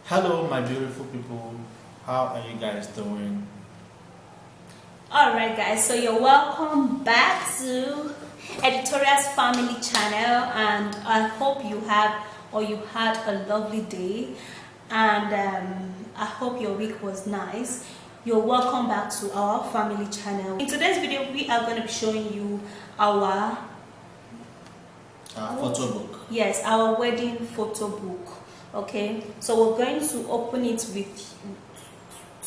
Hello, my beautiful people. How are you guys doing? Alright guys, so you're welcome back to Editorial's Family Channel, and I hope you had a lovely day, and I hope your week was nice. You're welcome back to our family channel. In today's video we are going to be showing you our Photo book. Yes, our wedding photo book. Okay, so we're going to open it with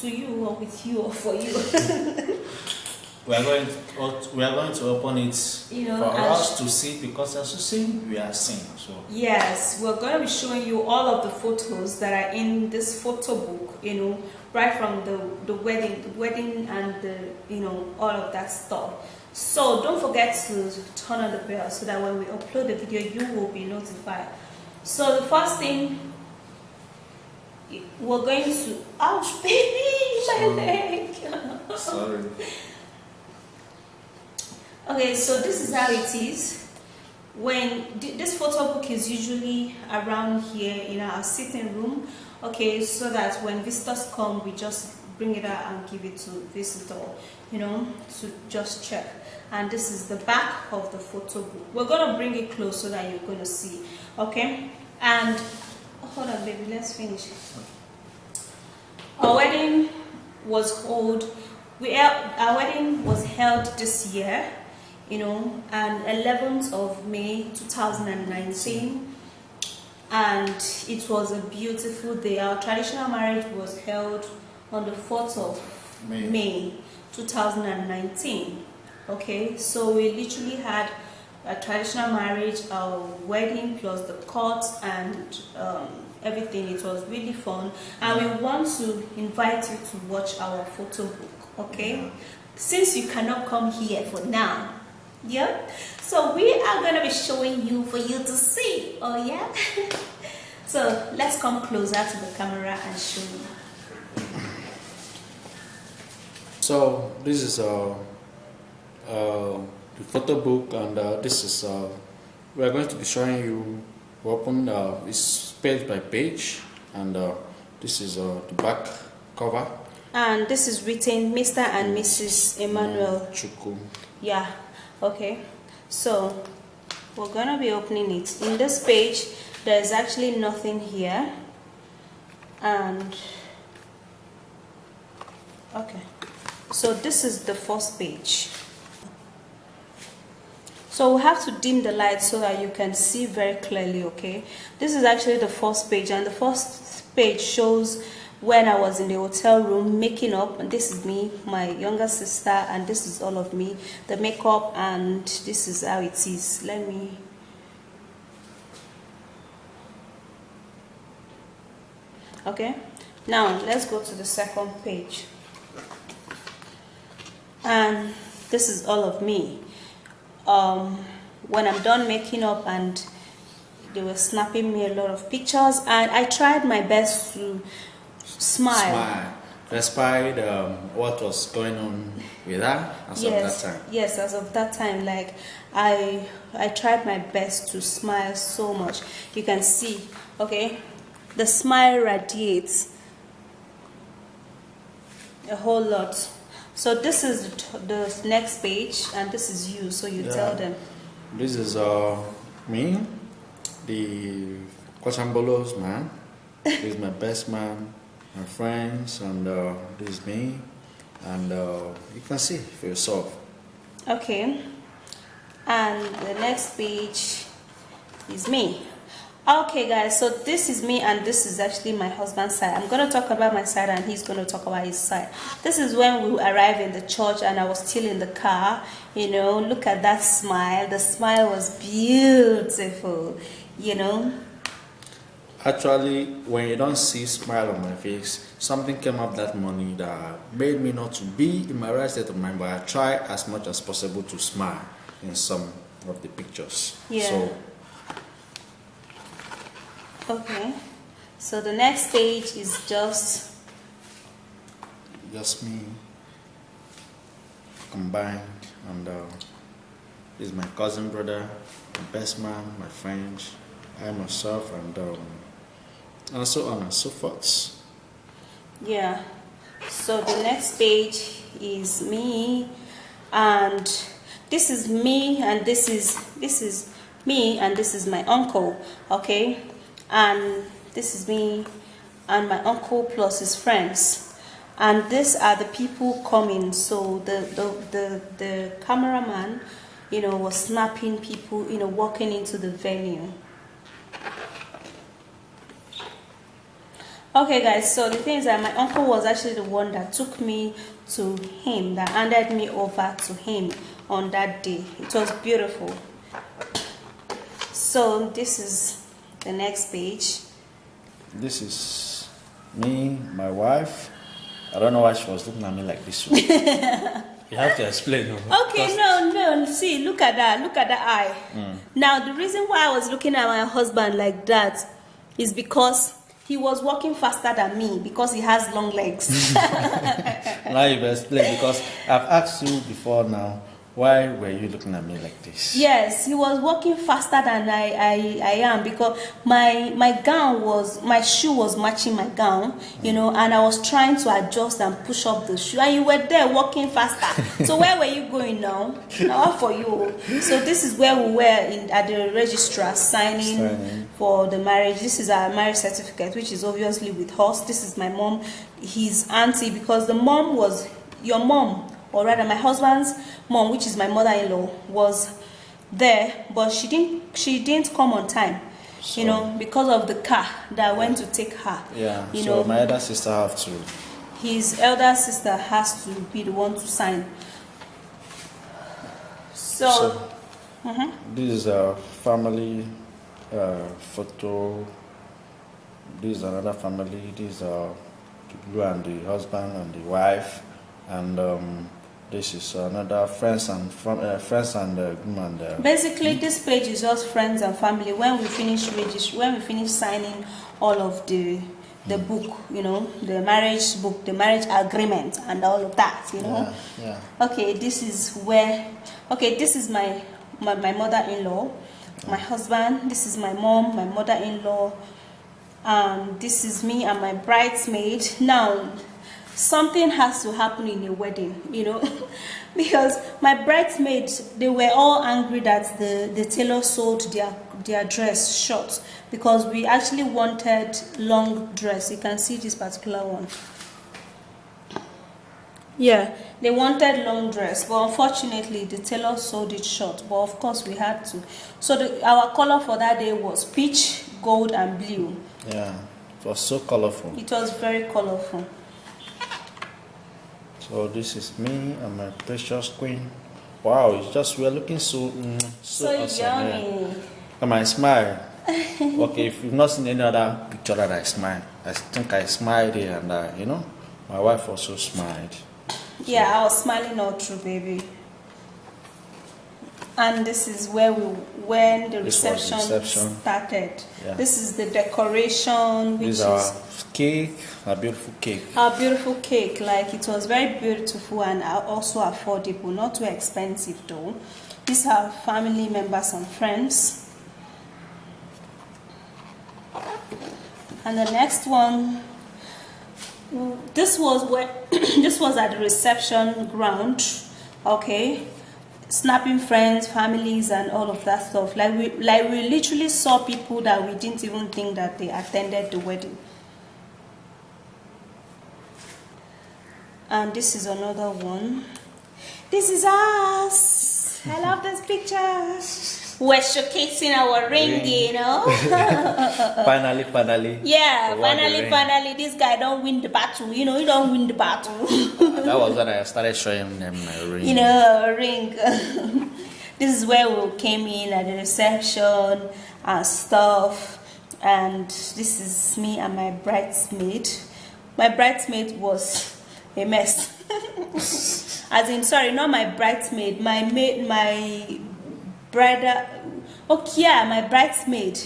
you or for you. We are going to open it for us to see, because as you see, we are seeing. So yes, we're going to be showing you all of the photos that are in this photo book. Right from the wedding and all of that stuff. So don't forget to turn on the bell so that when we upload the video, you will be notified. So the first thing we're going to, ouch baby, my leg. Sorry. Okay, so this is how it is. When this photo book is usually around here in our sitting room, okay, so that when visitors come, we just bring it out and give it to visitor, to just check. And this is the back of the photo book. We're gonna bring it close so that you're gonna see, okay? And hold on, baby, let's finish. Our wedding was our wedding was held this year, and 11th of May 2019, and it was a beautiful day. Our traditional marriage was held on the 4th of May 2019. Okay, so we literally had a traditional marriage, our wedding plus the court and everything. It was really fun, and we want to invite you to watch our photo book. Okay, since you cannot come here for now, so we are going to be showing you for you to see. Oh yeah. So let's come closer to the camera and show you. So this is the photo book, and this is we are going to be showing you open. It's page by page, and this is the back cover. And this is written Mr. and Mrs. Emmanuel Chuku. Yeah. Okay. So we're gonna be opening it. In this page, there is actually nothing here, and okay. So this is the first page. So we have to dim the light so that you can see very clearly, okay? This is actually the first page, and the first page shows when I was in the hotel room making up, and this is me, my younger sister, and this is all of me, the makeup, and this is how it is. Okay, now let's go to the second page. And this is all of me when I'm done making up, and they were snapping me a lot of pictures, and I tried my best to smile despite what was going on with her as of that time. Yes, as of that time, like I tried my best to smile so much. You can see, okay, the smile radiates a whole lot. So this is the next page, and this is you, so you tell them. This is me, the Kwachambolos man. This is my best man, my friends, and this is me, and you can see for yourself. Okay, and the next page is me. Okay guys, so this is me, and this is actually my husband's side. I'm going to talk about my side, and he's going to talk about his side. This is when we arrived in the church, and I was still in the car. Look at that smile. The smile was beautiful. Actually, when you don't see smile on my face, something came up that morning that made me not to be in my right state of mind, but I try as much as possible to smile in some of the pictures. So okay, so the next page is just me combined, and this is my cousin brother, my best man, my friends, I myself, and and so on and so forth. Yeah. So the next page is me, and this is me, and this is me, and this is my uncle. Okay, and this is me and my uncle plus his friends, and these are the people coming. So the cameraman, was snapping people, walking into the venue. Okay guys, so the thing is that my uncle was actually the one that took me to him, that handed me over to him on that day. It was beautiful. So this is the next page. This is me, my wife. I don't know why she was looking at me like this one. You have to explain. Okay, no, see, look at that eye. Now the reason why I was looking at my husband like that is because he was walking faster than me, because he has long legs. Now you've explained, because I've asked you before now, why were you looking at me like this? Yes, he was walking faster than I am, because my shoe was matching my gown, and I was trying to adjust and push up the shoe, and you were there walking faster. So where were you going now? Now for you. So this is where we were at the registrar signing for the marriage. This is our marriage certificate, which is obviously with us. This is my mom, his auntie, because the mom was your mom, or rather my husband's mom, which is my mother-in-law, was there, but she didn't come on time, so, because of the car that went to take her. Yeah, so my elder sister have to. His elder sister has to be the one to sign. So this is a family photo. This is another family. This is you and the husband and the wife, and this is another friends and basically this page is just friends and family. When we finish signing all of the book, the marriage book, the marriage agreement, and all of that, Yeah. Okay, this is my mother-in-law, my husband. This is my mom, my mother-in-law, and this is me and my bridesmaid. Now something has to happen in a wedding, because my bridesmaids, they were all angry that the tailor sold their dress short, because we actually wanted long dress. You can see this particular one. Yeah, they wanted long dress, but unfortunately the tailor sold it short, but of course we had to. So our color for that day was peach, gold, and blue. Yeah, it was so colorful. It was very colorful. So this is me and my precious queen. Wow, it's just, we're looking so awesome. Yummy. Yeah. And my smile. Okay, if you've not seen any other picture that I smile, I think I smiled here, and my wife also smiled. Yeah, I was smiling all through, baby. And this is when the reception started. Yeah. This is the decoration, which this is our cake, a beautiful cake. Our beautiful cake, like it was very beautiful and also affordable, not too expensive though. These are family members and friends. And the next one, this was at the reception ground, okay, snapping friends, families, and all of that stuff. Like we literally saw people that we didn't even think that they attended the wedding. And this is another one. This is us. I love this picture. We're showcasing our ring, Finally. Yeah, finally, this guy don't win the battle. He don't win the battle. That was when I started showing them my ring. A ring. This is where we came in at the reception and stuff. And this is me and my bridesmaid. My bridesmaid was a mess. As in, sorry, not my bridesmaid, my bridal. Okay, yeah, my bridesmaid.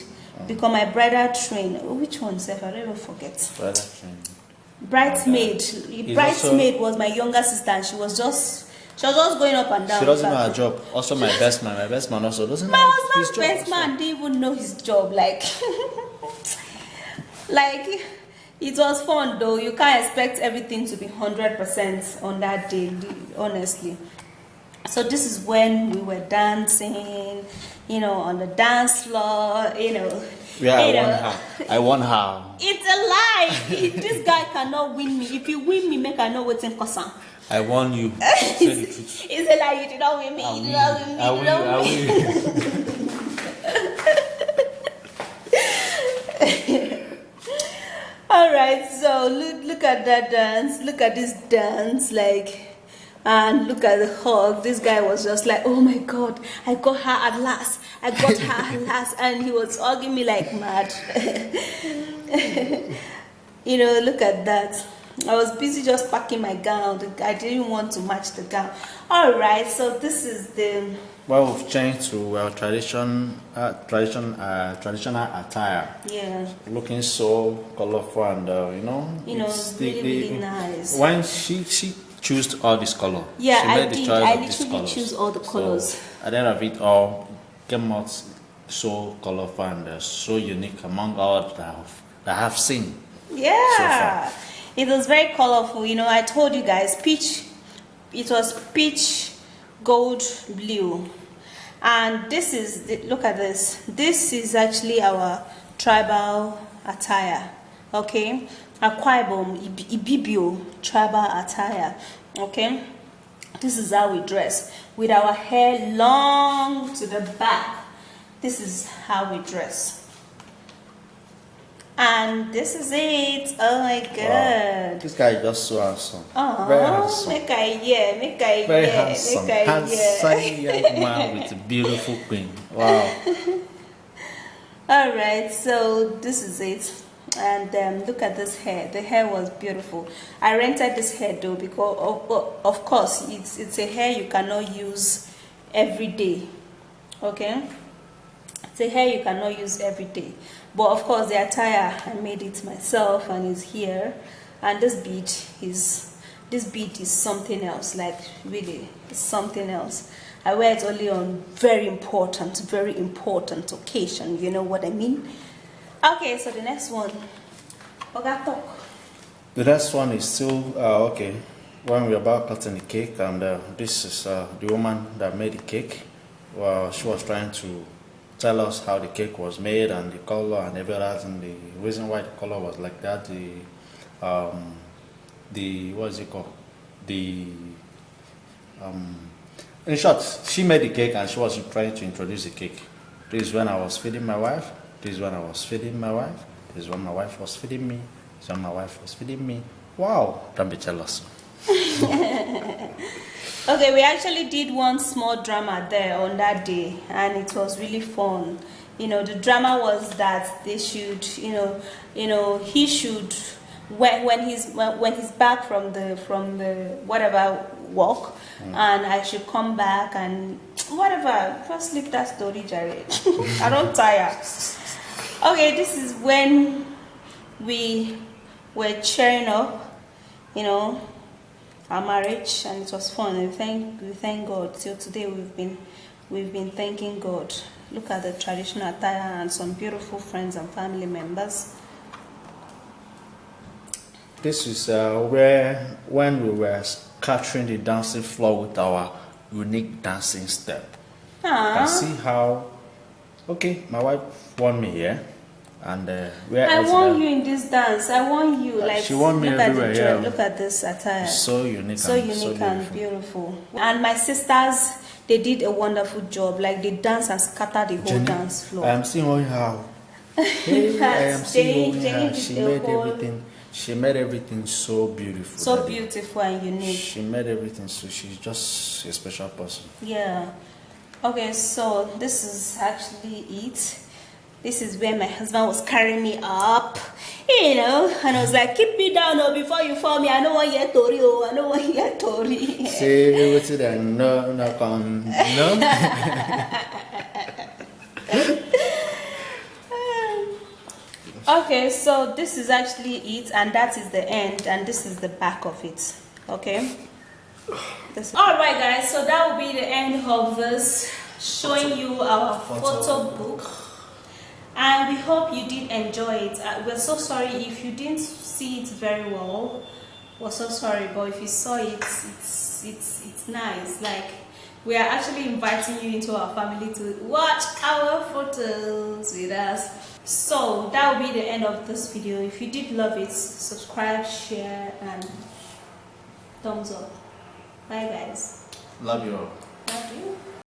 Because my bridal train. Which one, Seth? I don't even forget. Bridal train. Bridesmaid. Bridesmaid was my younger sister, and she was just going up and down. She doesn't know her job. Also, my best man also doesn't know his job. My husband's best man didn't even know his job. Like Like, it was fun though. You can't expect everything to be 100% on that day, honestly. So this is when we were dancing, you know, on the dance floor, you know. Yeah, I won her. It's a lie. This guy cannot win me. If you win me, make I know what's in Kosan. I won you. Say the truth. It's a lie. You did not win me. You did not win me. I will. All right. So look at that dance. Look at this dance, like. And look at the hug. This guy was just like, oh my God, I got her at last. I got her at last. And he was hugging me like mad. You know, look at that. I was busy just packing my gown. I didn't want to match the gown. All right, so this is the... Well, we've changed to traditional attire. Yeah. Looking so colorful and, you know, really nice. When she choose all this color. Yeah, she made the choice I of these literally colors. choose all the colors. So, at the end of it all, came out so colorful and so unique among all that I have seen. Yeah, so it was very colorful. You know, I told you guys, peach. It was peach, gold, blue, and this is. Look at this. This is actually our tribal attire. Okay. Akwa Ibom, Ibibio tribal attire. Okay, this is how we dress with our hair long to the back. This is how we dress, and this is it. Oh my God! Wow. This guy is just so handsome. Oh, very handsome. Very handsome. Handsome young man with a beautiful queen. Wow. All right, so this is it. And look at this hair. The hair was beautiful. I rented this hair though because of course it's a hair you cannot use every day. Okay, it's a hair you cannot use every day. But of course the attire, I made it myself and it's here. And this bead is something else. Like really, it's something else. I wear it only on very important occasion. You know what I mean? Okay, so the next one. Oga talk. The next one is still okay. When we're about cutting the cake, and this is the woman that made the cake. Well, she was trying to tell us how the cake was made and the color and everything. The reason why the color was like that. The what is it called? In short, she made the cake and she was trying to introduce the cake. This is when I was feeding my wife. This is when I was feeding my wife. This is when my wife was feeding me. This is when my wife was feeding me. Wow, don't be jealous. Okay, we actually did one small drama there on that day, and it was really fun. You know, the drama was that they should, he should when he's back from the whatever walk, and I should come back and whatever. First sleep that story, Jared. I don't tire. Okay, this is when we were cheering up, our marriage, and it was fun. And we thank God. Till today, we've been thanking God. Look at the traditional attire and some beautiful friends and family members. This is where when we were capturing the dancing floor with our unique dancing step. You can see how. Okay, my wife won me here. And I want you in this dance. I want you like she won me everywhere. Yeah. Look at this attire. So unique. So unique and beautiful. And my sisters, they did a wonderful job. Like they danced and scattered the whole dance floor. I am seeing how. Hey, I am seeing how she made everything. She made everything so beautiful. So beautiful and unique. She made everything so she's just a special person. Yeah. Okay, so this is actually it. This is where my husband was carrying me up, and I was like, keep me down before you fall me. I don't want your Tori, I don't want your Tori. Say what's it and no. Okay, so this is actually it, and that is the end, and this is the back of it. Okay. Alright guys, so that will be the end of this, showing you our photo book. and we hope you did enjoy it. We're so sorry if you didn't see it very well. We're so sorry, but if you saw it, it's nice. Like, we are actually inviting you into our family to watch our photos with us. So that will be the end of this video. If you did love it, subscribe, share, and thumbs up. Bye guys. Love you all. Love you.